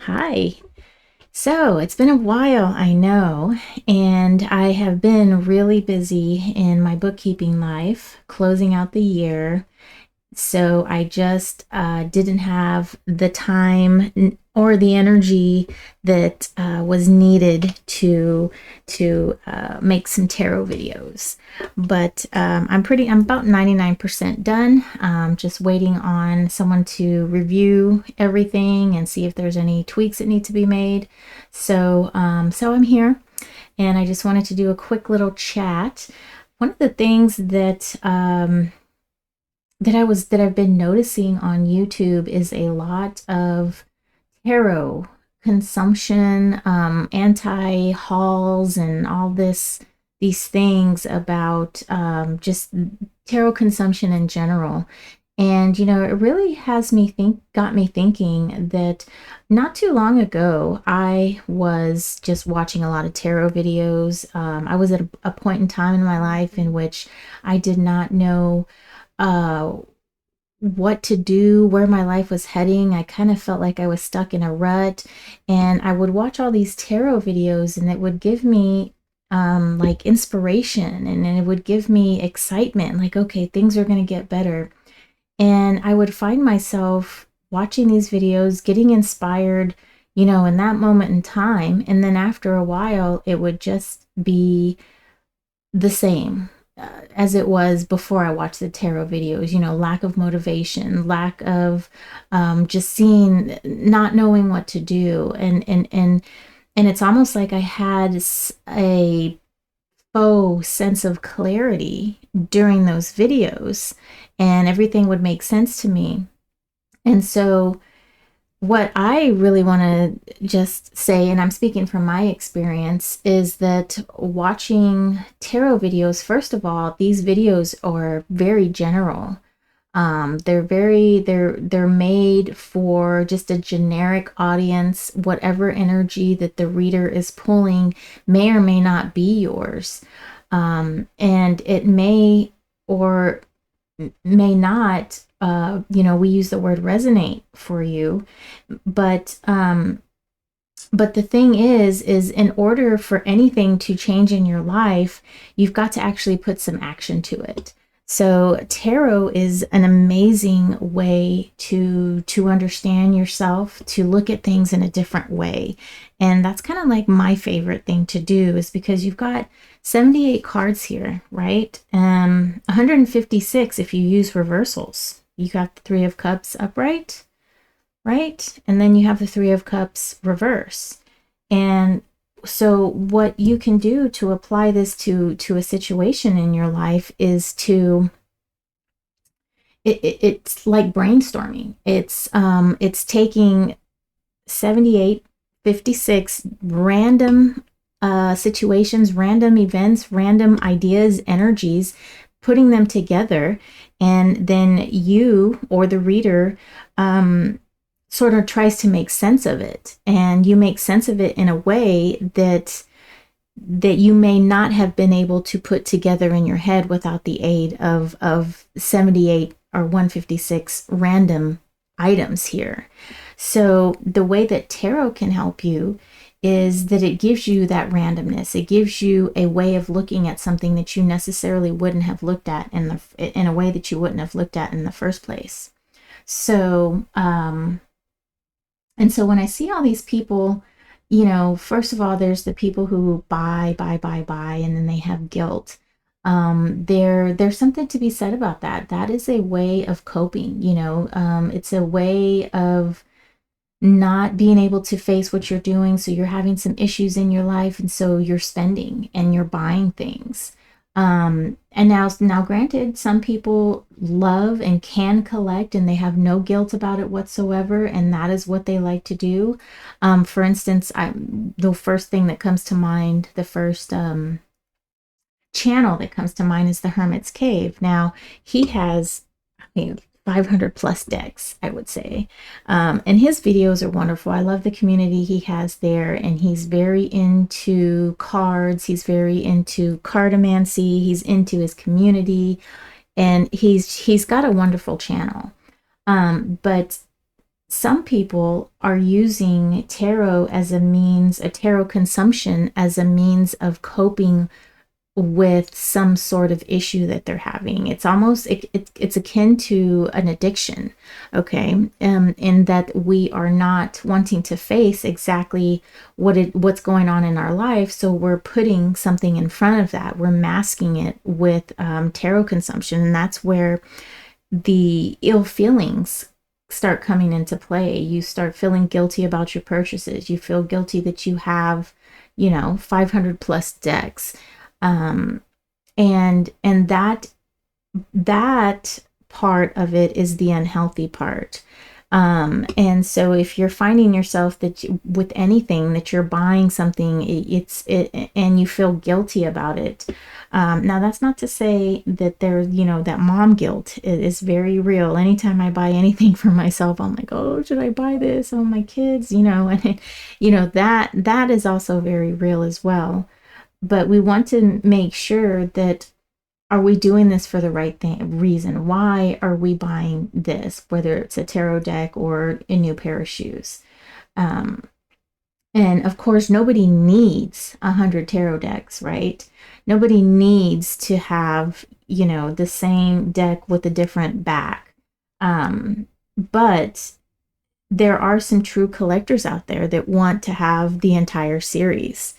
Hi. So it's been a while, I know, and I have been really busy in my bookkeeping life, closing out the year. So I just didn't have the time or the energy that was needed to make some tarot videos. But I'm about 99% done. Just waiting on someone to review everything and see if there's any tweaks that need to be made. So I'm here, and I just wanted to do a quick little chat. One of the things that I've been noticing on YouTube is a lot of tarot consumption, anti-hauls, and all these things about just tarot consumption in general. And it really got me thinking that not too long ago I was just watching a lot of tarot videos. I was at a point in time in my life in which I did not know uh, what to do, where my life was heading. I kind of felt like I was stuck in a rut, and I would watch all these tarot videos, and it would give me like inspiration, and it would give me excitement, like, okay, things are going to get better. And I would find myself watching these videos, getting inspired, in that moment in time. And then after a while, it would just be the same as it was before I watched the tarot videos. Lack of motivation, lack of just seeing, not knowing what to do, and it's almost like I had a faux sense of clarity during those videos, and everything would make sense to me. And so what I really want to just say, and I'm speaking from my experience, is that watching tarot videos, first of all, these videos are very general. They're made for just a generic audience. Whatever energy that the reader is pulling may or may not be yours. And it may or may not, we use the word resonate for you, but the thing is in order for anything to change in your life, you've got to actually put some action to it. So tarot is an amazing way to understand yourself, to look at things in a different way. And that's kind of like my favorite thing to do, is because you've got 78 cards here, right? 156 if you use reversals. You got the Three of Cups upright, right? And then you have the Three of Cups reverse. And so what you can do to apply this to a situation in your life is it's like brainstorming. It's taking 78, 56 random situations, random events, random ideas, energies, putting them together, and then you or the reader sort of tries to make sense of it, and you make sense of it in a way that you may not have been able to put together in your head without the aid of 78 or 156 random items here. So the way that tarot can help you is that it gives you that randomness. It gives you a way of looking at something that you necessarily wouldn't have looked at in a way that you wouldn't have looked at in the first place. So and so when I see all these people, first of all, there's the people who buy, and then they have guilt. There's something to be said about that. That is a way of coping. It's a way of not being able to face what you're doing. So you're having some issues in your life, and so you're spending and you're buying things. And now granted, some people love and can collect, and they have no guilt about it whatsoever, and that is what they like to do. For instance, the first thing that comes to mind, the first channel that comes to mind, is the Hermit's Cave. Now, he has, I mean, 500 plus decks, I would say. And his videos are wonderful. I love the community he has there, and he's very into cards. He's very into cartomancy. He's into his community, and he's got a wonderful channel. But some people are using tarot as a means, a tarot consumption as a means of coping with some sort of issue that they're having. It's almost it's akin to an addiction, okay? In that we are not wanting to face exactly what's going on in our life, so we're putting something in front of that. We're masking it with tarot consumption, and that's where the ill feelings start coming into play. You start feeling guilty about your purchases. You feel guilty that you have, 500 plus decks. And that part of it is the unhealthy part. And so if you're finding yourself that with anything that you're buying something, and you feel guilty about it. Now that's not to say that there's, that mom guilt is very real. Anytime I buy anything for myself, I'm like, oh, should I buy this? Oh, my kids, and that is also very real as well. But we want to make sure that, are we doing this for the right reason? Why are we buying this, whether it's a tarot deck or a new pair of shoes? And of course, nobody needs 100 tarot decks, right? Nobody needs to have, the same deck with a different back. But there are some true collectors out there that want to have the entire series.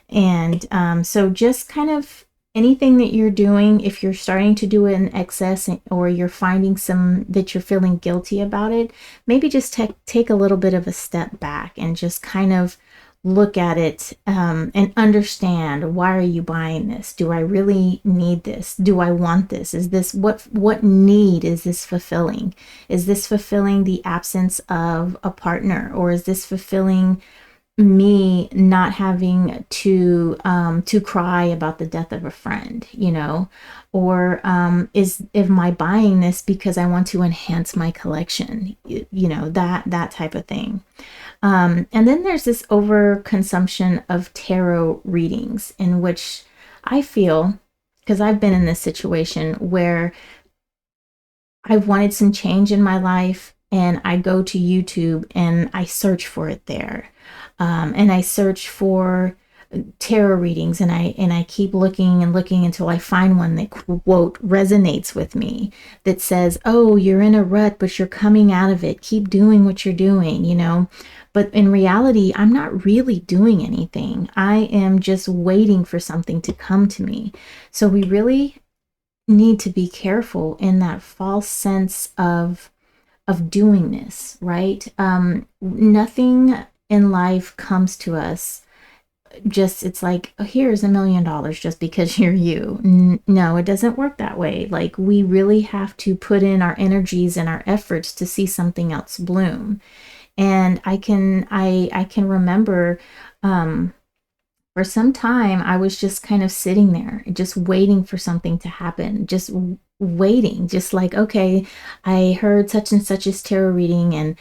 And so just kind of anything that you're doing, if you're starting to do it in excess, or you're finding some that you're feeling guilty about it, maybe just take a little bit of a step back and just kind of look at it, and understand, why are you buying this? Do I really need this? Do I want this? Is this what need is this fulfilling? Is this fulfilling the absence of a partner, or is this fulfilling me not having to cry about the death of a friend, or am I buying this because I want to enhance my collection, that type of thing. And then there's this overconsumption of tarot readings, in which I feel, because I've been in this situation where I've wanted some change in my life, and I go to YouTube and I search for it there. And I search for tarot readings, and I keep looking and looking until I find one that, quote, resonates with me, that says, oh, you're in a rut, but you're coming out of it. Keep doing what you're doing. But in reality, I'm not really doing anything. I am just waiting for something to come to me. So we really need to be careful in that false sense of doing this, right? Nothing in life comes to us just, it's like, oh, here's $1 million just because you're you. No, it doesn't work that way. Like, we really have to put in our energies and our efforts to see something else bloom. And I can remember, for some time, I was just kind of sitting there, just waiting for something to happen, just waiting, just like, okay, I heard such and such's tarot reading, and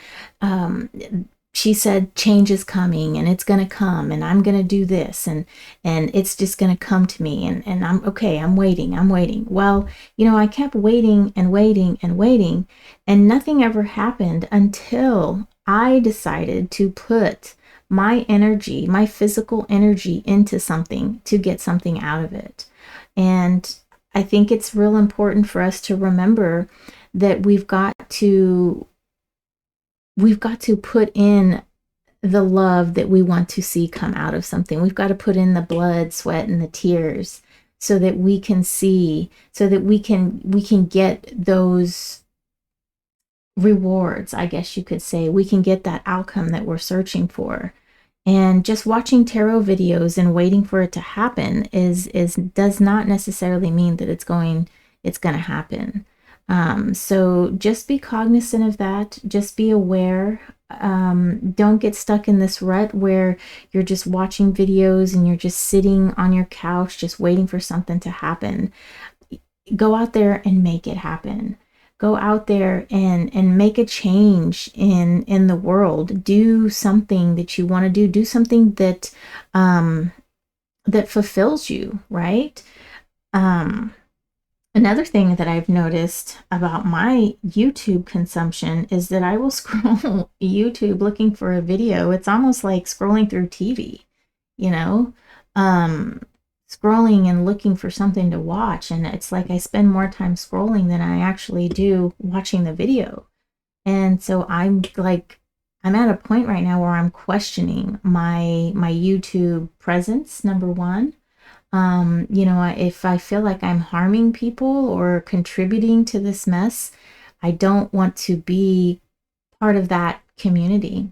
she said change is coming, and it's going to come, and I'm going to do this, and it's just going to come to me, and I'm okay, I'm waiting. Well, I kept waiting and waiting and waiting, and nothing ever happened until I decided to put my energy, my physical energy, into something to get something out of it. And I think it's real important for us to remember that we've got to put in the love that we want to see come out of something. We've got to put in the blood, sweat, and the tears, so that we can see, so that we can get those rewards, I guess you could say. We can get that outcome that we're searching for. And just watching tarot videos and waiting for it to happen does not necessarily mean that it's going to happen. So just be cognizant of that. Just be aware. Don't get stuck in this rut where you're just watching videos and you're just sitting on your couch just waiting for something to happen. Go out there and make it happen. Go out there and make a change in the world. Do something that you want to do. Do something that that fulfills you, right? Another thing that I've noticed about my YouTube consumption is that I will scroll YouTube looking for a video. It's almost like scrolling through TV, you know, um, scrolling and looking for something to watch. And it's like I spend more time scrolling than I actually do watching the video. And so I'm at a point right now where I'm questioning my YouTube presence, number one. If I feel like I'm harming people or contributing to this mess, I don't want to be part of that community.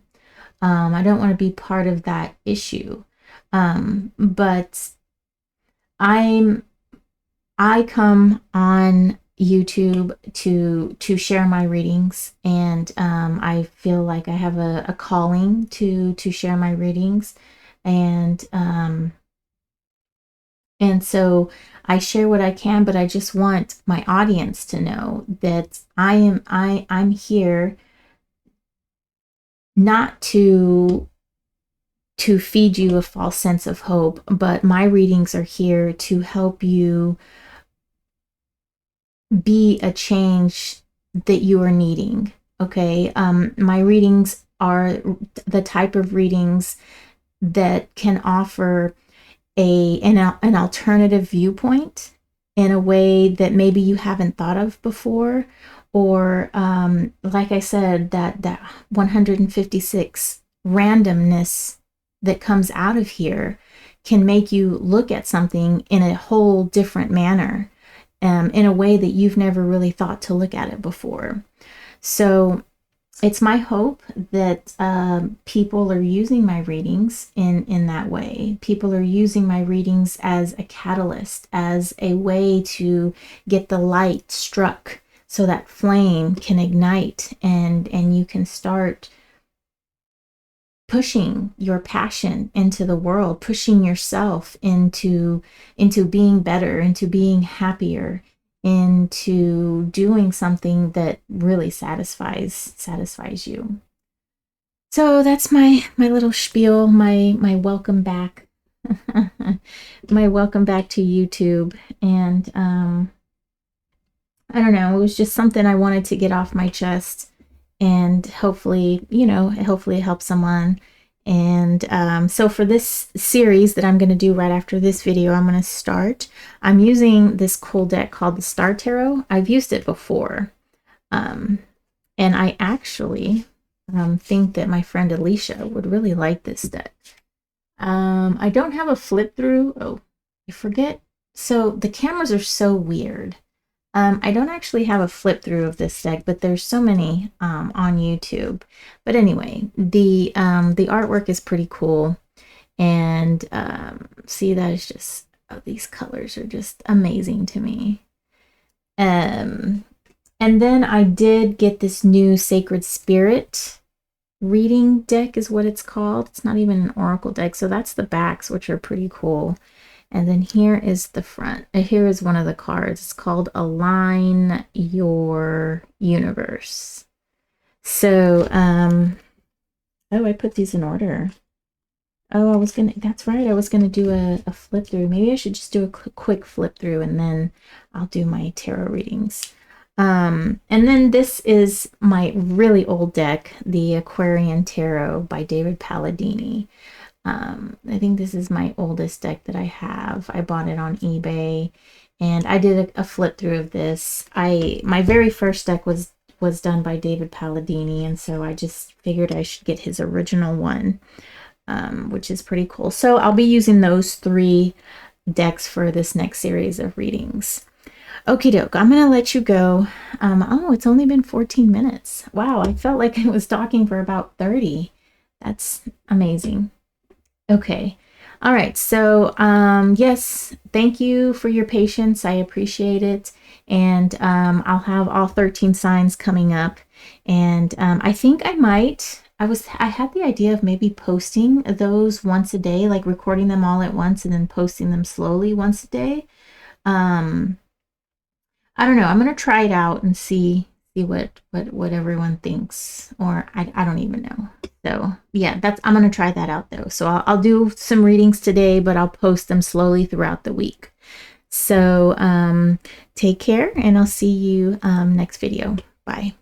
I don't want to be part of that issue. But I'm I come on YouTube to share my readings, and I feel like I have a calling to share my readings, and and so I share what I can, but I just want my audience to know that I'm here not to feed you a false sense of hope, but my readings are here to help you be a change that you are needing. Okay. My readings are the type of readings that can offer an alternative viewpoint in a way that maybe you haven't thought of before, or like I said, that 156 randomness that comes out of here can make you look at something in a whole different manner, in a way that you've never really thought to look at it before. So it's my hope that people are using my readings in that way. People are using my readings as a catalyst, as a way to get the light struck so that flame can ignite, and you can start pushing your passion into the world, pushing yourself into being better, into being happier, into doing something that really satisfies you. So that's my little spiel, my welcome back, my welcome back to YouTube. And I don't know, it was just something I wanted to get off my chest, and hopefully, hopefully it helps someone. And so for this series that I'm going to do right after this video, I'm using this cool deck called the Star Tarot. I've used it before. And I actually think that my friend Alicia would really like this deck. I don't have a flip through. Oh, I forget. So the cameras are so weird. I don't actually have a flip through of this deck, but there's so many on YouTube. But anyway, the artwork is pretty cool, and see, that is just, oh, these colors are just amazing to me. And then I did get this new Sacred Spirit reading deck, is what it's called. It's not even an oracle deck, so that's the backs, which are pretty cool. And then here is the front. Here is one of the cards. It's called Align Your Universe. So, oh, I put these in order. Oh, that's right. I was gonna do a flip through. Maybe I should just do a quick flip through, and then I'll do my tarot readings. And then this is my really old deck, the Aquarian Tarot by David Palladini. I think this is my oldest deck that I have. I bought it on eBay, and I did a flip through of this. My very first deck was done by David Palladini, and so I just figured I should get his original one, which is pretty cool. So I'll be using those 3 decks for this next series of readings. Okie doke, I'm gonna let you go. Oh, it's only been 14 minutes. Wow, I felt like I was talking for about 30. That's amazing. Okay. All right. So, yes, thank you for your patience. I appreciate it. And I'll have all 13 signs coming up. And I think I had the idea of maybe posting those once a day, like recording them all at once and then posting them slowly once a day. I don't know. I'm going to try it out and see what everyone thinks, or I don't even know. So yeah, I'm going to try that out though. So I'll do some readings today, but I'll post them slowly throughout the week. So take care, and I'll see you next video. Bye.